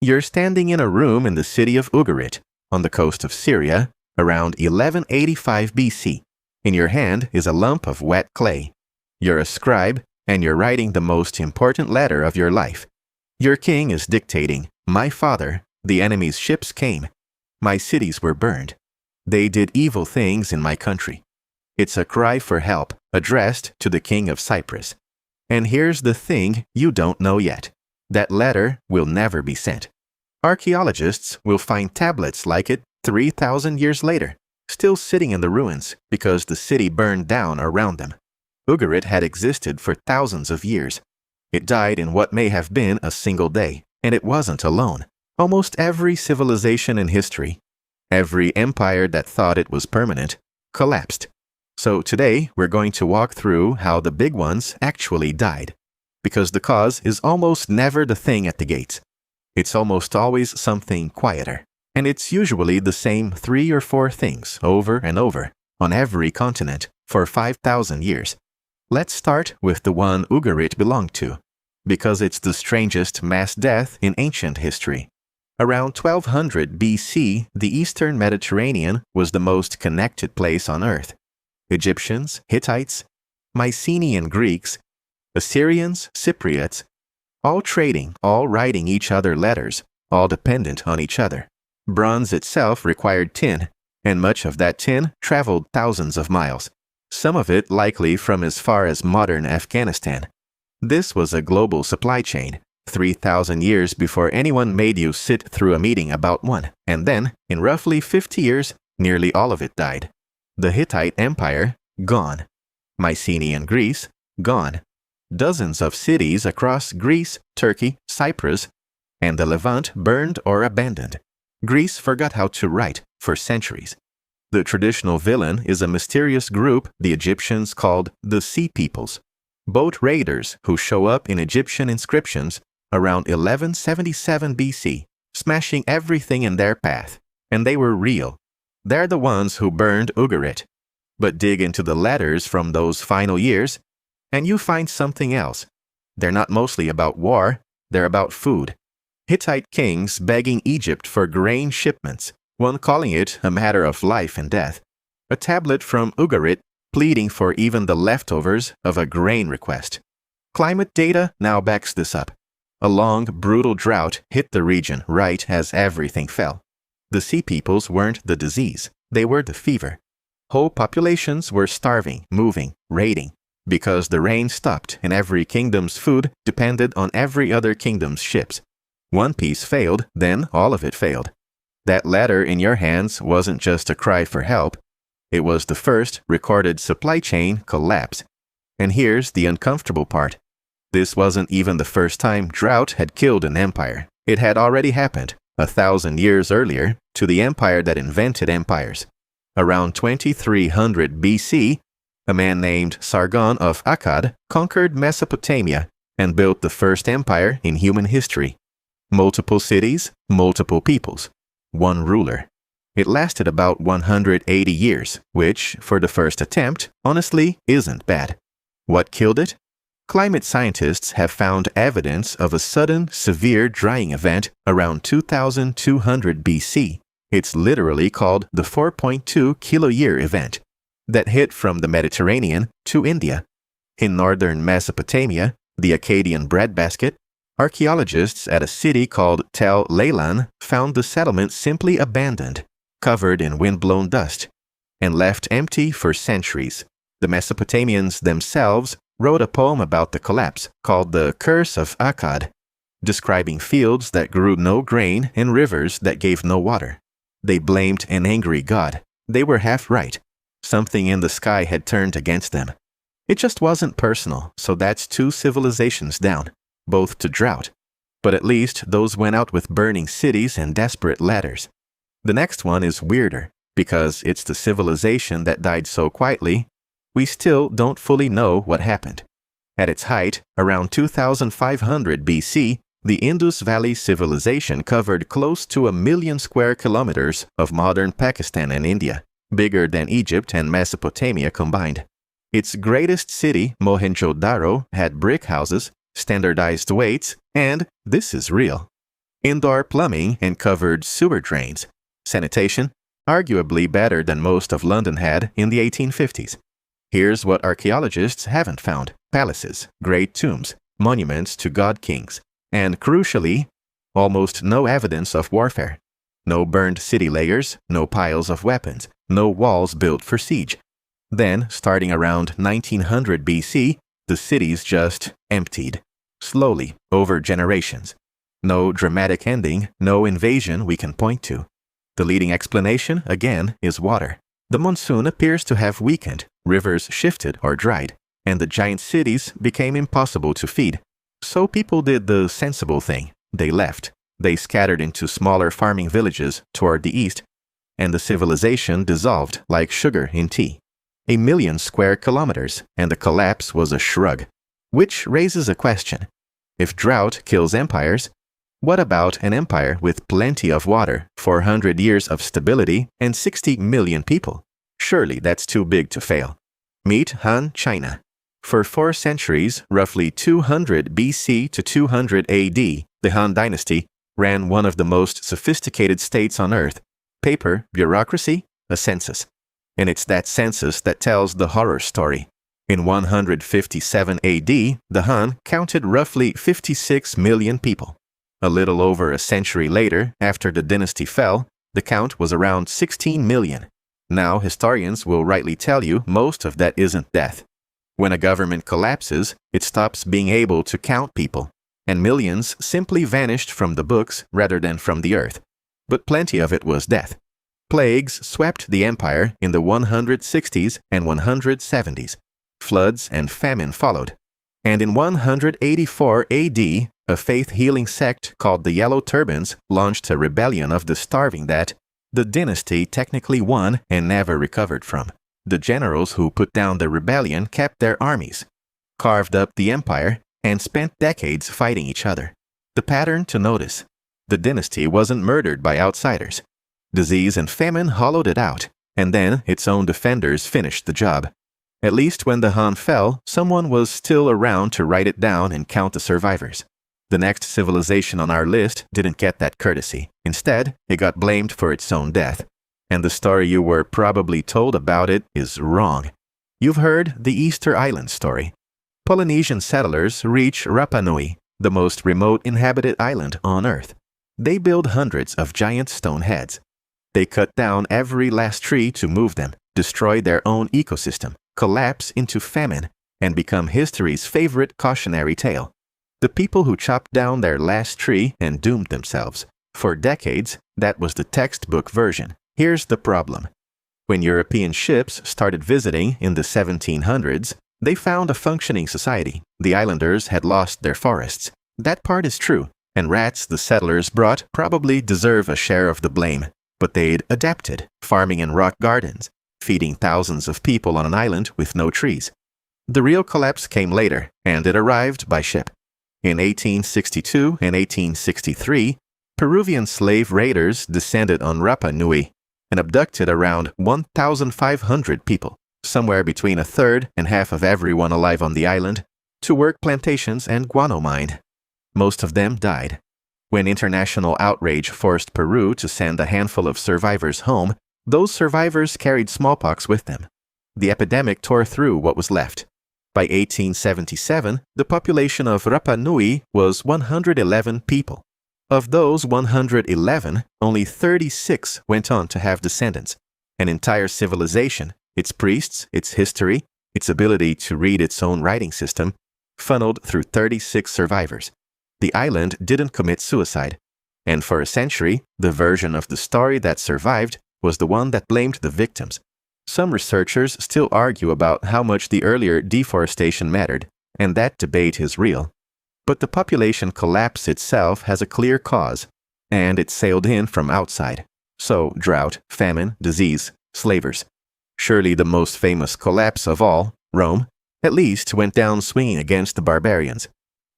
You're standing in a room in the city of Ugarit, on the coast of Syria, around 1185 BC. In your hand is a lump of wet clay. You're a scribe, and you're writing the most important letter of your life. Your king is dictating, "My father, the enemy's ships came. My cities were burned. They did evil things in my country." It's a cry for help, addressed to the king of Cyprus. And here's the thing you don't know yet. That letter will never be sent. Archaeologists will find tablets like it 3,000 years later, still sitting in the ruins because the city burned down around them. Ugarit had existed for thousands of years. It died in what may have been a single day, and it wasn't alone. Almost every civilization in history, every empire that thought it was permanent, collapsed. So today we're going to walk through how the big ones actually died. Because the cause is almost never the thing at the gates. It's almost always something quieter. And it's usually the same 3 or 4 things over and over, on every continent, for 5,000 years. Let's start with the one Ugarit belonged to, because it's the strangest mass death in ancient history. Around 1200 BC, the Eastern Mediterranean was the most connected place on Earth. Egyptians, Hittites, Mycenaean Greeks, Assyrians, Cypriots, all trading, all writing each other letters, all dependent on each other. Bronze itself required tin, and much of that tin traveled thousands of miles, some of it likely from as far as modern Afghanistan. This was a global supply chain, 3,000 years before anyone made you sit through a meeting about one, and then, in roughly 50 years, nearly all of it died. The Hittite Empire, gone. Mycenaean Greece, gone. Dozens of cities across Greece, Turkey, Cyprus, and the Levant burned or abandoned. Greece forgot how to write for centuries. The traditional villain is a mysterious group the Egyptians called the Sea Peoples, boat raiders who show up in Egyptian inscriptions around 1177 BC, smashing everything in their path. And they were real. They're the ones who burned Ugarit. But dig into the letters from those final years, and you find something else. They're not mostly about war, they're about food. Hittite kings begging Egypt for grain shipments, one calling it a matter of life and death. A tablet from Ugarit pleading for even the leftovers of a grain request. Climate data now backs this up. A long, brutal drought hit the region right as everything fell. The Sea Peoples weren't the disease, they were the fever. Whole populations were starving, moving, raiding, because the rain stopped and every kingdom's food depended on every other kingdom's ships. One piece failed, then all of it failed. That letter in your hands wasn't just a cry for help, it was the first recorded supply chain collapse. And here's the uncomfortable part. This wasn't even the first time drought had killed an empire. It had already happened 1,000 years earlier to the empire that invented empires. Around 2300 BC, a man named Sargon of Akkad conquered Mesopotamia and built the first empire in human history. Multiple cities, multiple peoples, one ruler. It lasted about 180 years, which, for the first attempt, honestly isn't bad. What killed it? Climate scientists have found evidence of a sudden, severe drying event around 2200 BC. It's literally called the 4.2 kiloyear event that hit from the Mediterranean to India. In northern Mesopotamia, the Akkadian breadbasket, archaeologists at a city called Tel Leilan found the settlement simply abandoned, covered in wind-blown dust, and left empty for centuries. The Mesopotamians themselves wrote a poem about the collapse called The Curse of Akkad, describing fields that grew no grain and rivers that gave no water. They blamed an angry god. They were half right. Something in the sky had turned against them. It just wasn't personal, so that's 2 civilizations down, both to drought. But at least those went out with burning cities and desperate letters. The next one is weirder, because it's the civilization that died so quietly, we still don't fully know what happened. At its height, around 2500 BC, the Indus Valley civilization covered close to 1 million square kilometers of modern Pakistan and India, bigger than Egypt and Mesopotamia combined. Its greatest city, Mohenjo-Daro, had brick houses, standardized weights, and, this is real, indoor plumbing and covered sewer drains, sanitation, arguably better than most of London had in the 1850s. Here's what archaeologists haven't found: palaces, great tombs, monuments to god-kings, and crucially, almost no evidence of warfare. No burned city layers, no piles of weapons, no walls built for siege. Then, starting around 1900 BC, the cities just emptied, slowly, over generations. No dramatic ending, no invasion we can point to. The leading explanation, again, is water. The monsoon appears to have weakened, rivers shifted or dried, and the giant cities became impossible to feed. So people did the sensible thing. They left. They scattered into smaller farming villages toward the east, and the civilization dissolved like sugar in tea. 1 million square kilometers, and the collapse was a shrug. Which raises a question. If drought kills empires, what about an empire with plenty of water, 400 years of stability, and 60 million people? Surely that's too big to fail. Meet Han China. For 4 centuries, roughly 200 BC to 200 AD, the Han Dynasty ran one of the most sophisticated states on earth. Paper, bureaucracy, a census. And it's that census that tells the horror story. In 157 AD, the Han counted roughly 56 million people. A little over a century later, after the dynasty fell, the count was around 16 million. Now, historians will rightly tell you most of that isn't death. When a government collapses, it stops being able to count people, and millions simply vanished from the books rather than from the earth. But plenty of it was death. Plagues swept the empire in the 160s and 170s. Floods and famine followed. And in 184 AD, a faith-healing sect called the Yellow Turbans launched a rebellion of the starving that the dynasty technically won and never recovered from. The generals who put down the rebellion kept their armies, carved up the empire, and spent decades fighting each other. The pattern to notice: the dynasty wasn't murdered by outsiders. Disease and famine hollowed it out, and then its own defenders finished the job. At least when the Han fell, someone was still around to write it down and count the survivors. The next civilization on our list didn't get that courtesy. Instead, it got blamed for its own death. And the story you were probably told about it is wrong. You've heard the Easter Island story. Polynesian settlers reach Rapa Nui, the most remote inhabited island on Earth. They build hundreds of giant stone heads. They cut down every last tree to move them, destroy their own ecosystem, collapse into famine, and become history's favorite cautionary tale. The people who chopped down their last tree and doomed themselves. For decades, that was the textbook version. Here's the problem. When European ships started visiting in the 1700s, they found a functioning society. The islanders had lost their forests. That part is true, and rats the settlers brought probably deserve a share of the blame. But they'd adapted, farming in rock gardens, feeding thousands of people on an island with no trees. The real collapse came later, and it arrived by ship. In 1862 and 1863, Peruvian slave raiders descended on Rapa Nui and abducted around 1,500 people, somewhere between a third and half of everyone alive on the island, to work plantations and guano mined. Most of them died. When international outrage forced Peru to send a handful of survivors home, those survivors carried smallpox with them. The epidemic tore through what was left. By 1877, the population of Rapa Nui was 111 people. Of those 111, only 36 went on to have descendants. An entire civilization, its priests, its history, its ability to read its own writing system, funneled through 36 survivors. The island didn't commit suicide. And for a century, the version of the story that survived was the one that blamed the victims. Some researchers still argue about how much the earlier deforestation mattered, and that debate is real. But the population collapse itself has a clear cause, and it sailed in from outside. So, drought, famine, disease, slavers. Surely the most famous collapse of all, Rome, at least went down swinging against the barbarians.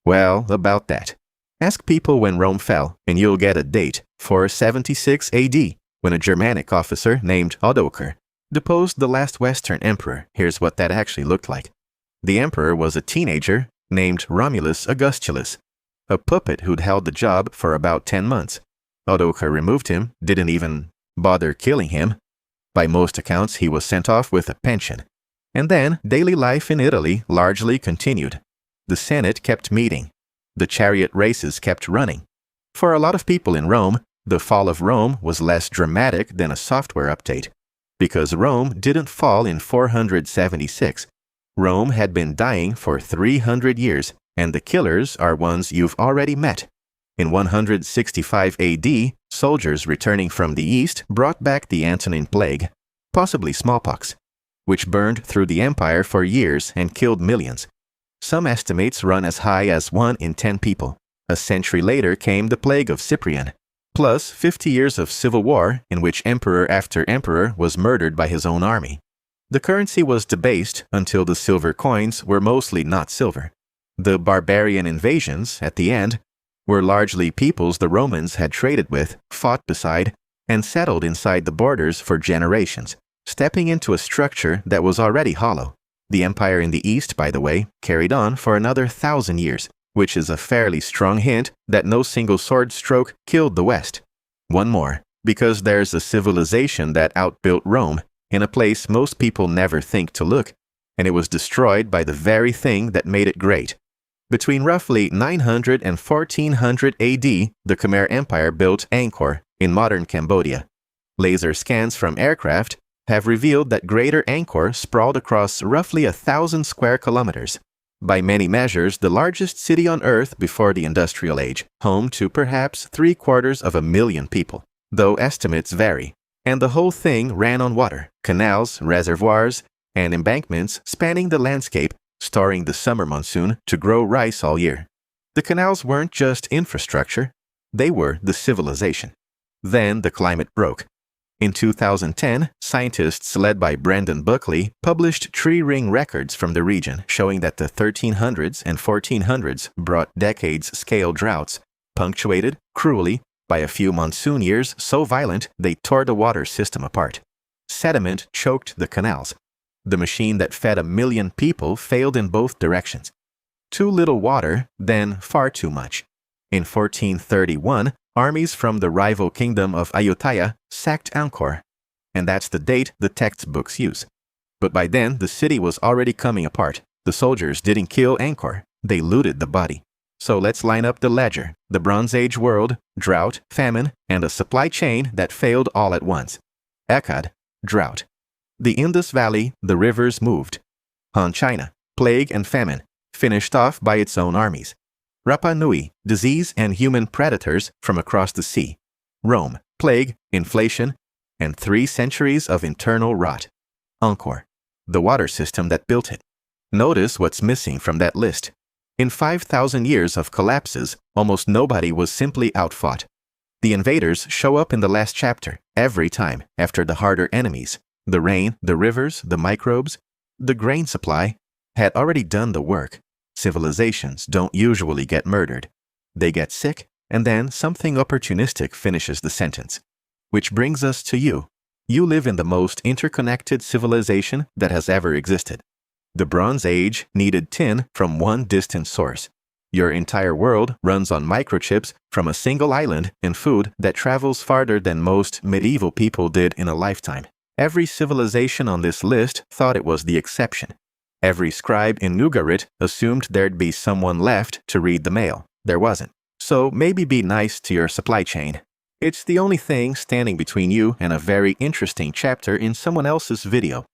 Well, about that. Ask people when Rome fell, and you'll get a date, 476 AD, when a Germanic officer named Odoacer deposed the last Western emperor. Here's what that actually looked like. The emperor was a teenager named Romulus Augustulus. a puppet who'd held the job for about 10 months. Odoacer removed him, didn't even bother killing him. By most accounts, he was sent off with a pension. And then, daily life in Italy largely continued. The Senate kept meeting. The chariot races kept running. For a lot of people in Rome, the fall of Rome was less dramatic than a software update. Because Rome didn't fall in 476. Rome had been dying for 300 years, and the killers are ones you've already met. In 165 AD, soldiers returning from the east brought back the Antonine Plague, possibly smallpox, which burned through the empire for years and killed millions. Some estimates run as high as 1 in 10 people. A century later came the plague of Cyprian, plus 50 years of civil war in which emperor after emperor was murdered by his own army. The currency was debased until the silver coins were mostly not silver. The barbarian invasions, at the end, were largely peoples the Romans had traded with, fought beside, and settled inside the borders for generations, stepping into a structure that was already hollow. The empire in the east, by the way, carried on for another 1,000 years, which is a fairly strong hint that no single sword stroke killed the West. One more, because there's a civilization that outbuilt Rome in a place most people never think to look, and it was destroyed by the very thing that made it great. Between roughly 900 and 1400 AD, the Khmer Empire built Angkor in modern Cambodia. Laser scans from aircraft have revealed that Greater Angkor sprawled across roughly 1,000 square kilometers. By many measures, the largest city on Earth before the Industrial Age, home to perhaps 750,000 people, though estimates vary. And the whole thing ran on water, canals, reservoirs, and embankments spanning the landscape, storing the summer monsoon to grow rice all year. The canals weren't just infrastructure, they were the civilization. Then the climate broke. In 2010, scientists led by Brendan Buckley published tree ring records from the region showing that the 1300s and 1400s brought decades-scale droughts, punctuated, cruelly, by a few monsoon years so violent they tore the water system apart. Sediment choked the canals. The machine that fed 1 million people failed in both directions. Too little water, then far too much. In 1431, armies from the rival kingdom of Ayutthaya sacked Angkor, and that's the date the textbooks use. But by then, the city was already coming apart. The soldiers didn't kill Angkor, they looted the body. So let's line up the ledger: the Bronze Age world, drought, famine, and a supply chain that failed all at once. Akkad, drought. The Indus Valley, the rivers moved. Han China, plague and famine, finished off by its own armies. Rapa Nui, disease and human predators from across the sea. Rome, plague, inflation, and 3 centuries of internal rot. Angkor, the water system that built it. Notice what's missing from that list. In 5,000 years of collapses, almost nobody was simply outfought. The invaders show up in the last chapter, every time, after the harder enemies. The rain, the rivers, the microbes, the grain supply had already done the work. Civilizations don't usually get murdered. They get sick, and then something opportunistic finishes the sentence. Which brings us to you. You live in the most interconnected civilization that has ever existed. The Bronze Age needed tin from one distant source. Your entire world runs on microchips from a single island and food that travels farther than most medieval people did in a lifetime. Every civilization on this list thought it was the exception. Every scribe in Ugarit assumed there'd be someone left to read the mail. There wasn't. So maybe be nice to your supply chain. It's the only thing standing between you and a very interesting chapter in someone else's video.